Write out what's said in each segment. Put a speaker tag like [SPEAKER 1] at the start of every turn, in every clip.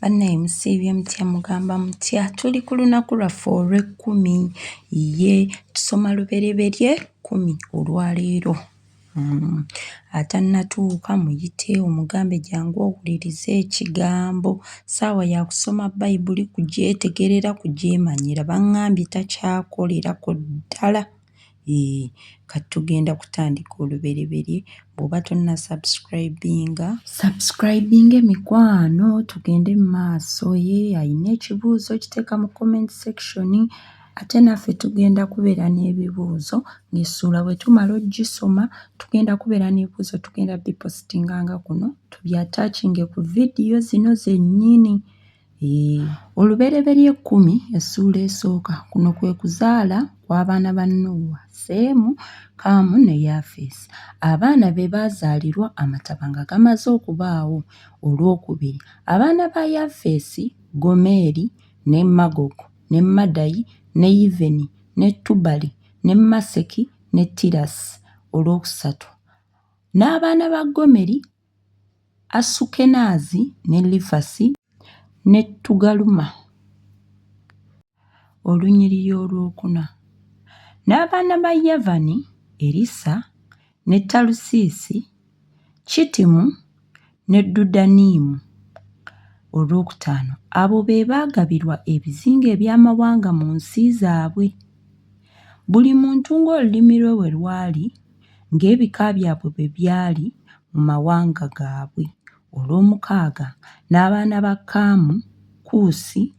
[SPEAKER 1] Bannaye musiibye mutya mugamba mutya? Tuli ku lunaku lwaffe olw'ekkumi tusoma lubereberye 10 olwaleero. Atannatuuka muyite omugambe jjangu owulirize ekigambo. Ssaawa ya kusoma Bayibuli kugyetegerera kugyemanyira. Baŋŋambye takyakolerako ddala. Kati tugenda kutandika olubereberye. Bw'oba tonna subscribinga mikwano tugende mu maaso. Alina ekibuuzo kiteeka mu comment section, ate naffe tugenda kubeera n'ebibuuzo ng'essuula bwe tumala ogisoma tugenda kubeera n'ebibuuzo tugenda bipositinganga kuno tubyataakinge ku vidiyo zino zennyini. Olubereberye 10 essuula esooka. Kuno kwe kuzaala kw'abaana ba Nuuwa, Seemu, Kaamu ne Yaafeesi. Abaana be baazaalirwa amataba nga gamaze okubaawo. Olwokubiri, abaana ba Yaafeesi, Gomeeri ne Magogu ne Madayi ne Yiveni ne Tubali ne Maseki ne Tirasi. Olwokusatu, n'abaana ba Gomeri, Asukenaazi ne Lifasi ne Tugaluma. Olunyiriri olwokuna, n'abaana ba Yavani, Erisa ne Talusiisi, Kittimu ne Dudaniimu. Olwokutaano, abo be baagabirwa ebizinga eby'amawanga mu nsi zaabwe. Buli muntu ng'olulimi lwe bwe lwali, ng'ebika byabwe bwe byali mu mawanga gaabwe. Olw'omukaaga, n'abaana ba Kaamu, Kuusi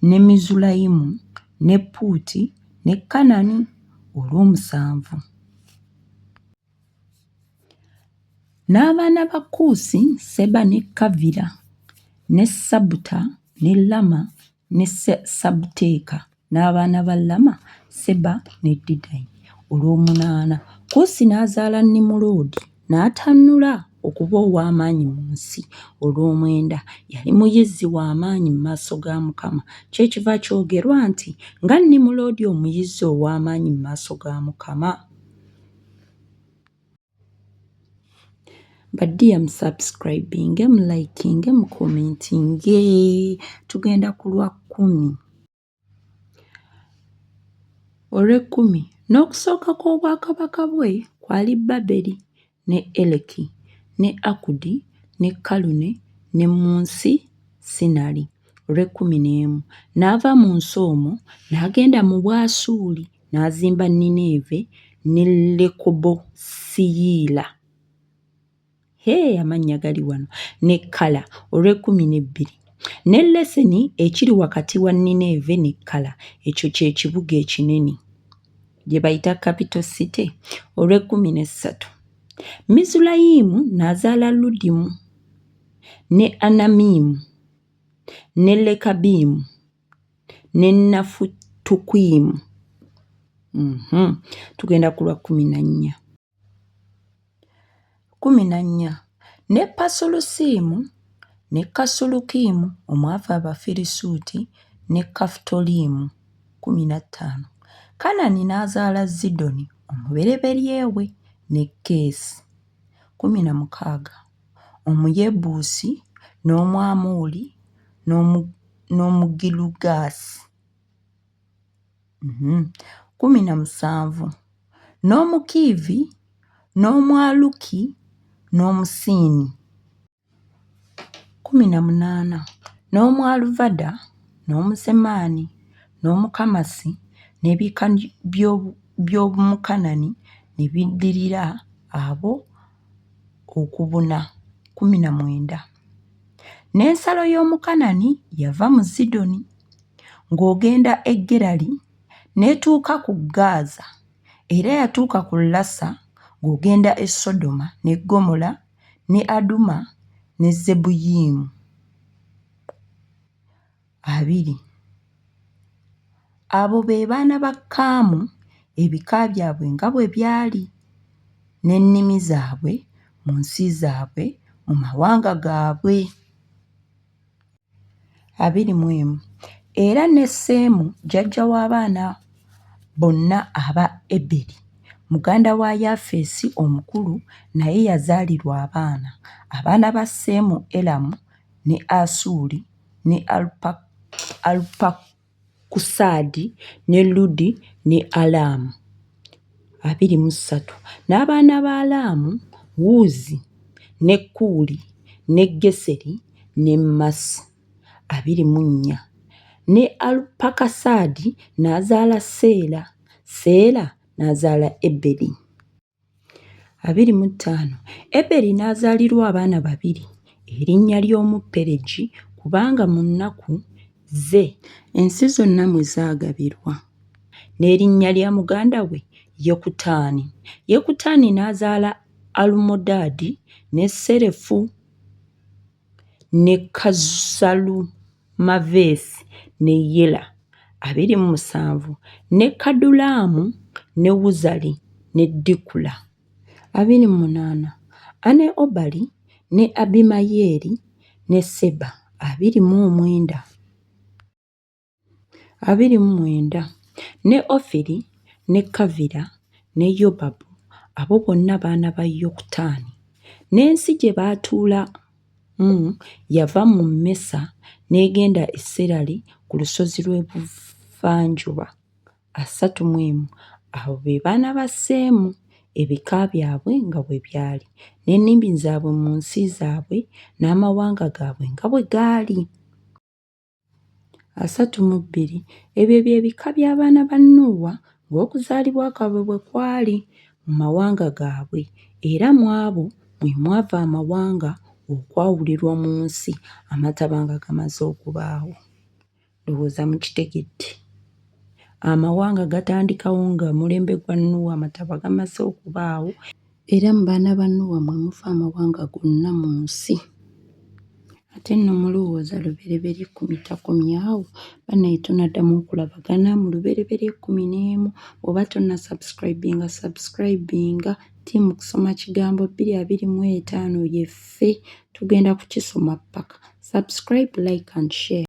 [SPEAKER 1] ne Mizulayimu ne Puuti ne Kanani. Olw'omusanvu, n'abaana ba Kuusi, Seba ne Kavira ne Sabuta ne Lama ne Sabuteeka. N'abaana ba Lama, Seba ne Didayi. Olw'omunaana, Kuusi n'azaala Nimuloodi n'atannula okuba ow'amaanyi mu nsi. Olw'omwenda, yali muyizzi w'amaanyi mu maaso ga Mukama. Kyekiva kyogerwa nti nga Nimuloodi omuyizzi ow'amaanyi mu maaso ga Mukama. Baddiya musubscribinge, mulayikinge, mukomentinge. Tugenda ku lwa 10. Olw'ekkumi, n'okusooka kw'obwakabaka bwe kwali Baberi ne Ereki ne Akudi ne Kalune ne mu nsi Sinali. Olw'ekkumi-n'emu, n'ava mu nsi omwo n'agenda mu Bwasuli n'azimba Nineeve ne Lekobosiyira. Amannya gali wano. Ne Kala. Olw'ekkumi-n'ebbiri, ne Leseni ekiri wakati wa Nineeve ne Kala. Ekyo kye kibuga ekinene gye bayita capital city. Olw'ekkumi-n'essatu, Mizulayimu n'azaala Ludimu ne Anamimu ne Lekabimu ne Nafutukimu. Tugenda ku lwa 14. 14, ne Pasulusiimu ne Kasulukimu omwava Abafirisuuti ne Kafutoliimu. 15, Kanani n'azaala Zidoni omubereberye we ne Keesi. 16, Omuyebuusi n'Omwamoli n'Omugirugaasi. 17, n'Omukiivi n'Omwaluki n'Omusiini. 18, n'Omwaluvada n'Omusemaani n'Omukamasi n'ebika by'Omukanani ne biddirira abo okubuna. 19, n'ensalo y'Omukanani yava mu Zidoni ng'ogenda e Gerali n'etuuka ku Gaaza, era yatuuka ku Lasa ng'ogenda e Sodoma ne Ggomola ne Aduma ne Zeboyiyimu. 20, abo be baana ba Kaamu, ebika byabwe nga bwe byali, n'ennimi zaabwe mu nsi zaabwe mu mawanga gaabwe. 21, era ne Seemu jjajja w'abaana bonna aba Eberi, muganda wa Yaafeesi omukulu, naye yazaalirwa abaana. Abaana ba Seemu, Eramu ne Asuuli ne Alupakusaadi ne Ludi ne Alamu 23, n'abaana ba Alamu Wuzi ne Kuuli ne Geseri ne Masi 24, ne Alupakusaadi n'azaala Seera, Seera n'azaala Eberi 25. Eberi n'azaalirwa abaana babiri, erinnya ly'omu Peregi, kubanga mu nnaku ze ensi zonna mwe zaagabirwa, n'erinnya lya muganda we Yokutaani. Yokutaani n'azaala Alumodaadi ne Serefu ne Kazalumaveesi ne Yera 27, ne Kadulaamu ne Wuzali ne Dikula 28, Ane Obali ne Abimayeeri ne Seba 29, ne Ofiri ne Kavira ne Yobabu, abo bonna baana ba Yokutaani. N'ensi gye baatuulamu yava mu Mesa n'egenda e Serali ku lusozi lw'ebuvanjuba 31. Abo be baana ba Seemu, ebika byabwe nga bwe byali, n'ennimi zaabwe mu nsi zaabwe, n'amawanga gaabwe nga bwe gaali. 32. Ebyo bye bika by'abaana ba Nuuwa ng'okuzaalibwa kwabwe bwe kwali mu mawanga gaabwe, era mu abo mwe mwava amawanga okwawulirwa mu nsi amataba nga gamaze okubaawo. Ndowooza mukitegedde. Amawanga gatandikawo nga mulembe gwa Nuuwa amataba gamaze okubaawo, era mu baana ba Nuuwa mwe muva amawanga gonna mu nsi. Ate nno mulowooza lubereberye 10 takomyawo? Bannayye tunaddamu okulabagana mu lubereberye 11. Oba tonna subscribinga. Ttiimu Kusoma Kigambo 2025 yeffe tugenda kukisoma ppaka. Subscribe, like and share.